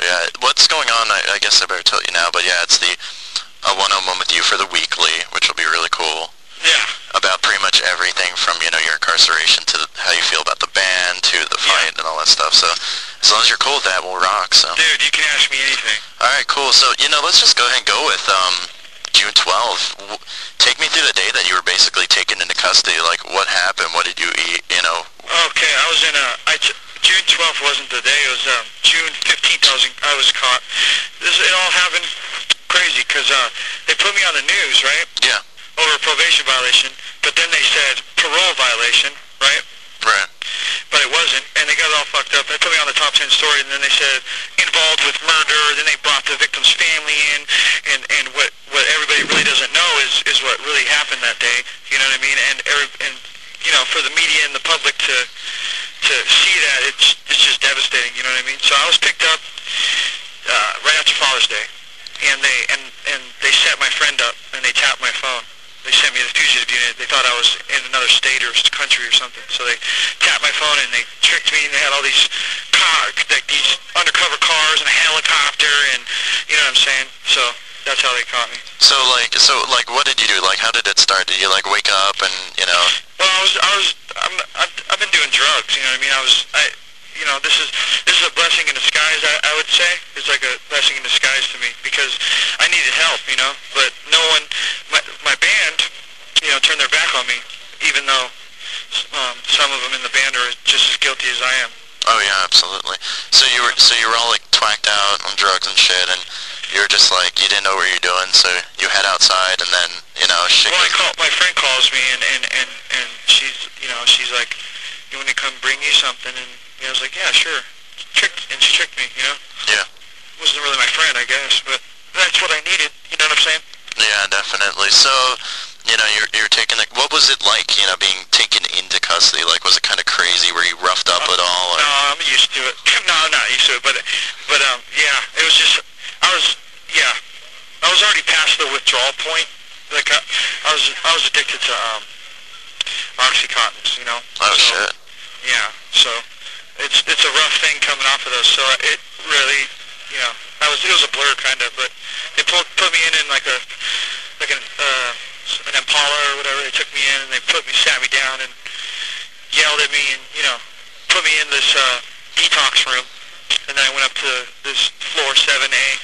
yeah, what's going on, I guess I better tell you now, but yeah, it's the a one-on-one with you for the weekly, which will be really cool. Yeah. About pretty much everything from, you know, your incarceration to how you feel about the band to the fight and all that stuff. So as long as you're cool with that, we'll rock. So. Dude, you can ask me anything. All right, cool. So, you know, let's just go ahead and go with June 12th. Take me through the day that you were basically taken into custody. Like, what happened? What did you eat? You know? Okay, I was in June 12th wasn't the day. It was June 15th I was caught. It all happened crazy because they put me on the news, right? Yeah. Over a probation violation, but then they said parole violation, right? Right. But it wasn't, and they got it all fucked up. They put me on the top 10 story, and then they said involved with murder. Then they brought the victim's family in, and what everybody really doesn't know is what really happened that day. You know what I mean? And you know, for the media and the public to see that, it's just devastating. You know what I mean? So I was picked up right after Father's Day, and they set my friend up, and they tapped my phone. They sent me to the fugitive unit. They thought I was in another state or country or something. So they tapped my phone and they tricked me, and they had all these these undercover cars and a helicopter, and you know what I'm saying? So that's how they caught me. So what did you do? Like, how did it start? Did you like wake up and, you know? Well, I've been doing drugs. You know what I mean? You know, this is a blessing in disguise. I would say it's like a blessing in disguise to me because I needed help. You know, but no one, my band, you know, turned their back on me, even though some of them in the band are just as guilty as I am. Oh yeah, absolutely. So you were all like twacked out on drugs and shit, and you were just like, you didn't know what you're doing, so you head outside, and then, you know, shit. Well, my friend calls me, and she's like, you want me to come bring you something? And you know, I was like, yeah, sure. She tricked me, you know? Yeah. Wasn't really my friend, I guess, but that's what I needed, you know what I'm saying? Yeah, definitely. So, you know, you're taking what was it like, you know, being taken into custody? Like, was it kind of crazy? Were you roughed up at all? Or? No, I'm used to it. No, I'm not used to it, but yeah, it was just, I was already past the withdrawal point. Like, I was addicted to, Oxycontins, you know? Oh, so, shit. Yeah, so it's a rough thing coming off of those, so it really, you know, it was a blur kind of, but they put me in like an Impala or whatever. They took me in and they sat me down and yelled at me and, you know, put me in this detox room, and then I went up to this floor 7A,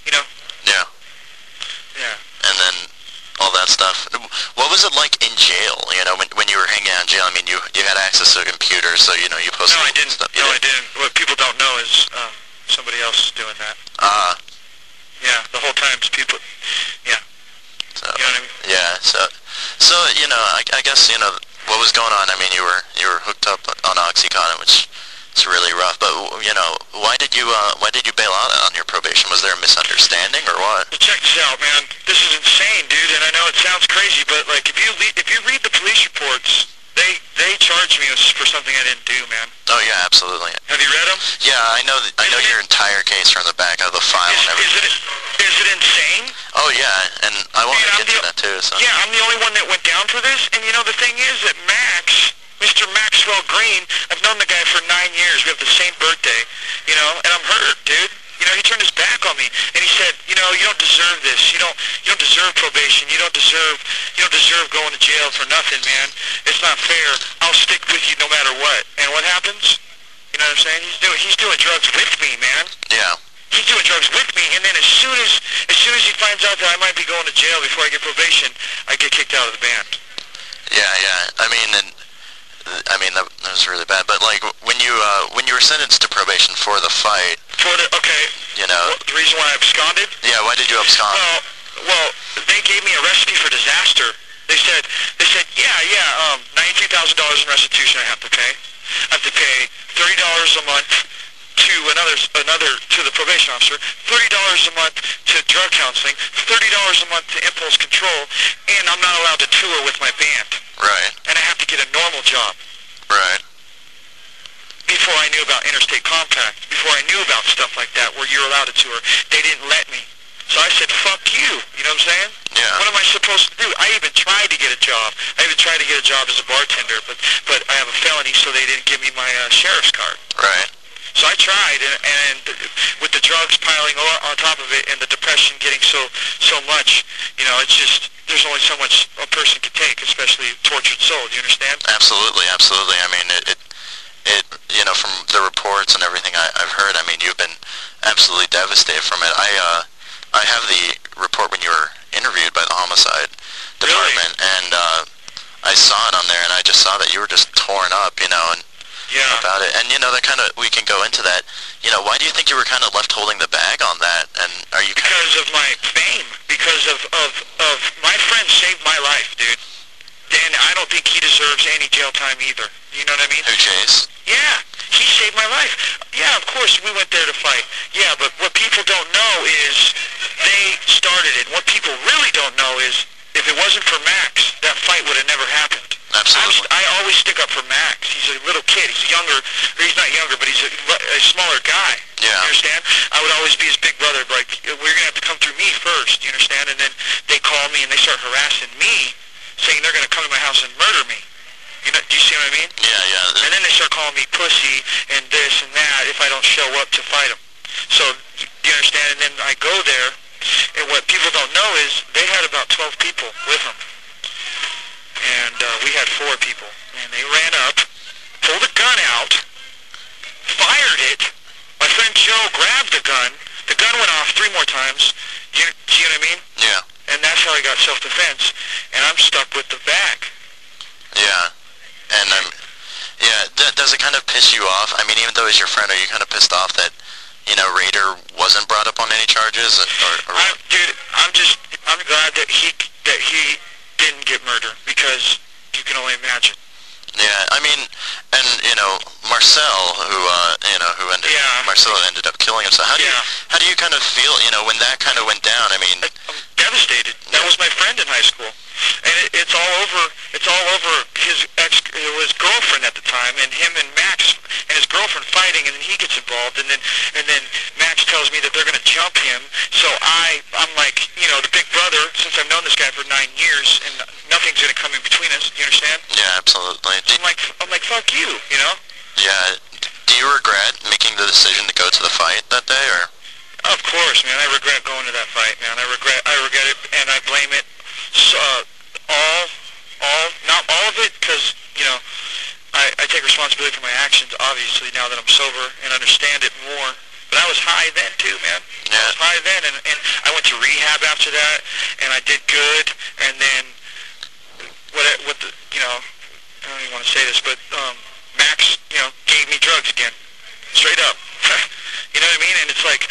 you know? Yeah. Yeah. And then all that stuff. What was it like in jail, you know, when you were hanging out in jail? I mean, you had access to a computer, so, you know, you posted stuff. No, I didn't. What people don't know is somebody else is doing that. Yeah, the whole time it's people, yeah. So, you know what I mean? Yeah, so you know, I guess, you know, what was going on? I mean, you were hooked up on Oxycontin, which is really rough, but, you know, why did you bail out on your probation? Was there a misunderstanding or what? Well, check this out, man. This is insane, dude, and I know it sounds crazy, but, like, if you read the police reports, they charged me for something I didn't do, man. Oh, yeah, absolutely. Have you read them? Yeah, I know your entire case from the back of the file and everything. Is it insane? Oh, yeah, and I want to get to that, too, so. Yeah, I'm the only one that went down for this, and, you know, the thing is that Mr. Maxwell Green, I've known the guy for 9 years. We have the same birthday, you know, and I'm hurt, dude. You know, he turned his back on me, and he said, you know, you don't deserve this. You don't deserve probation. You don't deserve going to jail for nothing, man. It's not fair. I'll stick with you no matter what. And what happens? You know what I'm saying? He's doing drugs with me, man. Yeah. He's doing drugs with me, and then as soon as he finds out that I might be going to jail before I get probation, I get kicked out of the band. Yeah. I mean, that was really bad. But like when you were sentenced to probation for the fight. You know. The reason why I absconded? Yeah. Why did you abscond? Well, they gave me a recipe for disaster. They said, $92,000 in restitution I have to pay. I have to pay $30 a month to to the probation officer, $30 a month to drug counseling, $30 a month to impulse control, and I'm not allowed to tour with my band. Right. And I have to get a normal job. Right. Before I knew about Interstate Compact, before I knew about stuff like that where you're allowed to tour, they didn't let me. So I said, fuck you. You know what I'm saying? Yeah. What am I supposed to do? I even tried to get a job. I even tried to get a job as a bartender, but I have a felony, so they didn't give me my sheriff's card. Right. So I tried, and drugs piling on top of it, and the depression getting so much. You know, it's just there's only so much a person can take, especially a tortured soul. Do you understand? Absolutely, absolutely. I mean, it you know, from the reports and everything I've heard, I mean, you've been absolutely devastated from it. I have the report when you were interviewed by the homicide department, and I saw it on there, and I just saw that you were just torn up, you know, and about it. And, you know, that kind of, we can go into that. You know, why do you think you were kind of left holding the bag on that? And are you because of my fame, because of my friend saved my life, dude. And I don't think he deserves any jail time either. You know what I mean? Who, Chase? Yeah, he saved my life. Yeah, of course, we went there to fight. Yeah, but what people don't know is they started it. What people really don't know is if it wasn't for Max, that fight would have never happened. Absolutely. I always stick up for Max. He's a little kid. He's younger, or he's not younger, but he's a smaller guy. Yeah. You understand? I would always be his big brother, like, we're going to have to come through me first, you understand? And then they call me and they start harassing me, saying they're going to come to my house and murder me. You know, do you see what I mean? Yeah, yeah. And then they start calling me pussy and this and that if I don't show up to fight them. So, do you understand? And then I go there, and what people don't know is they had about 12 people with them. And we had 4 people. And they ran up, pulled a gun out, fired it. My friend Joe grabbed the gun. The gun went off 3 more times. Do you know what I mean? Yeah. And that's how I got self-defense. And I'm stuck with the bag. Yeah. And does it kind of piss you off? I mean, even though he's your friend, are you kind of pissed off that, you know, Raider wasn't brought up on any charges? Dude, I'm glad that he didn't get murdered, because you can only imagine. Yeah, I mean, and you know, Marcel, who ended up killing himself. How do you kind of feel, you know, when that kind of went down? I mean, I'm devastated. That was my friend in high school, and it's all over. It's all over his girlfriend at the time, and him and Max and his girlfriend fighting, and then he gets involved, and then Max tells me that they're going to jump him. So I'm like, you know, the big brother, since I've known this guy for 9 years, and nothing's going to come in between us. You understand? Yeah, absolutely. I'm like, fuck you, you know? Yeah. Do you regret making the decision to go to the fight that day, or? Of course, man. I regret going to that fight, man. I regret it, and I blame it not all of it, because, you know, I take responsibility for my actions, obviously, now that I'm sober and understand it more. But I was high then, too, man. Yeah. I was high then, and I went to rehab after that, and I did good, and then you know, I don't even want to say this, but Max, you know, gave me drugs again. Straight up. You know what I mean? And it's like,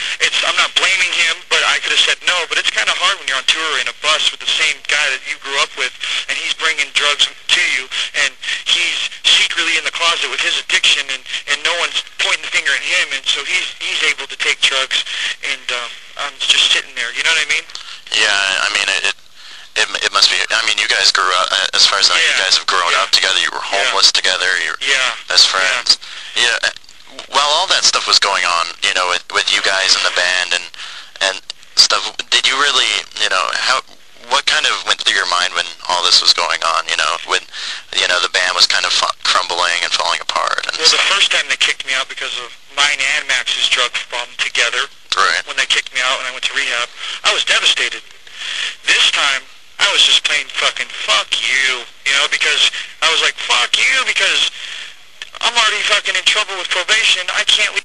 I'm not blaming him, but I could have said no, but it's kind of hard when you're on tour in a bus with the same guy that you grew up with, and he's bringing drugs to you, and he's secretly in the closet with his addiction, and no one's pointing the finger at him, and so he's able to take drugs, and I'm just sitting there. You know what I mean? Yeah, I mean, it must be, I mean, you guys grew up, as far as I know, you guys have grown up together, you were homeless together, you were best friends. Yeah. While all that stuff was going on, you know, with you guys and the band and stuff, did you really, you know, what kind of went through your mind when all this was going on, you know, when, you know, the band was kind of crumbling and falling apart? And well, the first time they kicked me out because of mine and Max's drug problem together, right, when they kicked me out and I went to rehab, I was devastated. This time, I was just plain fucking fuck you, you know, because I was like, fuck you, because I'm already fucking in trouble with probation. I can't leave.